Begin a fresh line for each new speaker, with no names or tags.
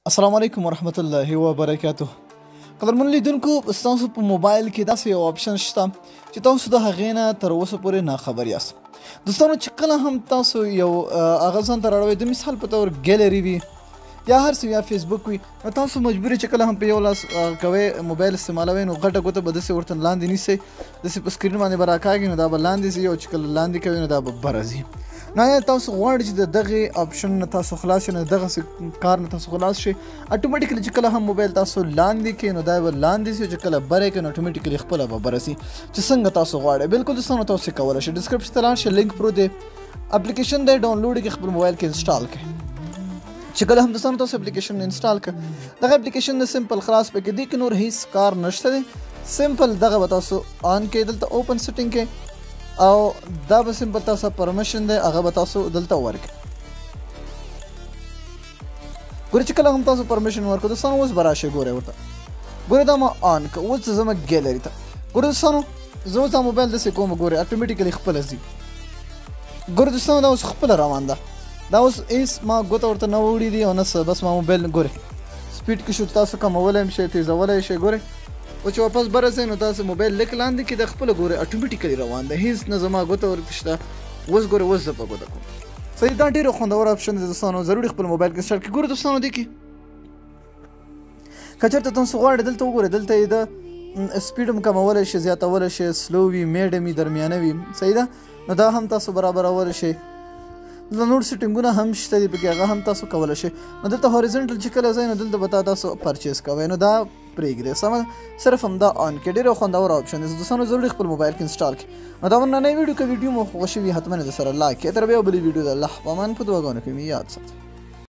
السلام علیکم ورحمت الله وبرکاته. قدرمن لیدونکو، ستاسو په موبایل کې داسې یو آپشن شته چې تاسو د هغې نه تر اوسه پورې ناخبر یاست. دوستانو، چې کله هم تاسو یو هغه ځان ته راوړئ، د مثال په تور ګیلري وي یا هر څه یا فیسبوک وي، نو تاسو مجبور چې کله هم په یو لاس کوئ موبایل استعمالوئ، نو غټه ګوته به داسې ورته لاندې نیسئ، داسې په سکرین باندې به راکاږي، نو دا به لاندې ځي، او چې کله لاندې کوي نو دا به بره ځي. نو یا تاسو غواړئ چې د دغې آپشن نه تاسو خلاص شئ، نو دغسې کار نه تاسو خلاص شئ، اټومیټیکلی چې کله هم موبایل تاسو لاندې کړئ نو دا به لاندې سي، چې کله بره کړئ نو اټومیټیکلی خپله به بره سي، چې څنګه تاسو غواړئ. بالکل دوستانو، تاسو کولی شئ ډسکرپشن ته لاړ شئ، لینک پروت دی، اپلیکیشن دی، ډاونلوډ کړئ، خپل موبایل کې انسټال کړئ. چې کله هم دوستانو تاسو اپلیکیشن انسټال کړئ، دغه اپلیکیشن د سمپل خلاص پکې دی کې نور هیڅ کار نشته دی. سمپل دغه به تاسو آن کړئ، دلته اوپن سیټینګ کې، او دا به سمپل تاسو پرمیشن دی، هغه به تاسو دلته ورکړئ. ګورئ چې کله هم تاسو پرمیشن ورکړئ دوستانو، اوس به راشئ. ګورئ ورته ګورئ دا ما آن کړ، اوس ځم ګیلري ته. ګورئ دوستانو، زه اوس دا موبایل داسې کوم، ګورئ اټومیټیکلی خپله ځي. ګورئ دوستانو، دا اوس خپله روان ده، دا اوس هېڅ ما ګوته ورته نه وړي دي او نه څه، بس ما موبایل ګورئ سپیډ کې شو، تاسو کمولی هم شئ، تیزولی شئ. ګورئ او چې واپس بره ځئ نو تاسو موبایل لږ لاندې کړئ، د خپله ګورئ اټومیټیکلی روان دی، هېڅ نه زما ګوته ورته شته. اوس ګورئ، اوس زه په ګوته کوم. صحیح، دا ډېره خوندور آپشن دی دوستانو، ضروري خپل موبایل کې انسټال کړئ. ګورئ دوستانو، دې کې که چېرته تاسو غواړئ دلته وګورئ، دلته یې د سپیډ هم کمولی شئ، زیاتولی شئ، سلو وي، میډیم وي، درمیانه وي. صحیح ده، نو دا هم تاسو برابرولی شئ. دلته نور سیټینګونه هم شته دي پکې، هغه هم تاسو کولی شئ. نو دلته هوریزنټل چې کله ځئ نو دلته به تاسو پرچیز کوئ، نو دا پرېږدئ، سمه، صرف همدا آن کړئ. ډېره خوندور آپشن دی دوستانو، ضروري خپل موبایل کې انسټال کړئ. نو دا نننۍ ویډیو که ویډیو مو خوښه وي، حتما یې درسره لایک کړئ. تر بیا بلې ویډیو د الله په امان، په دعاګانو کې مې یاد ساتئ.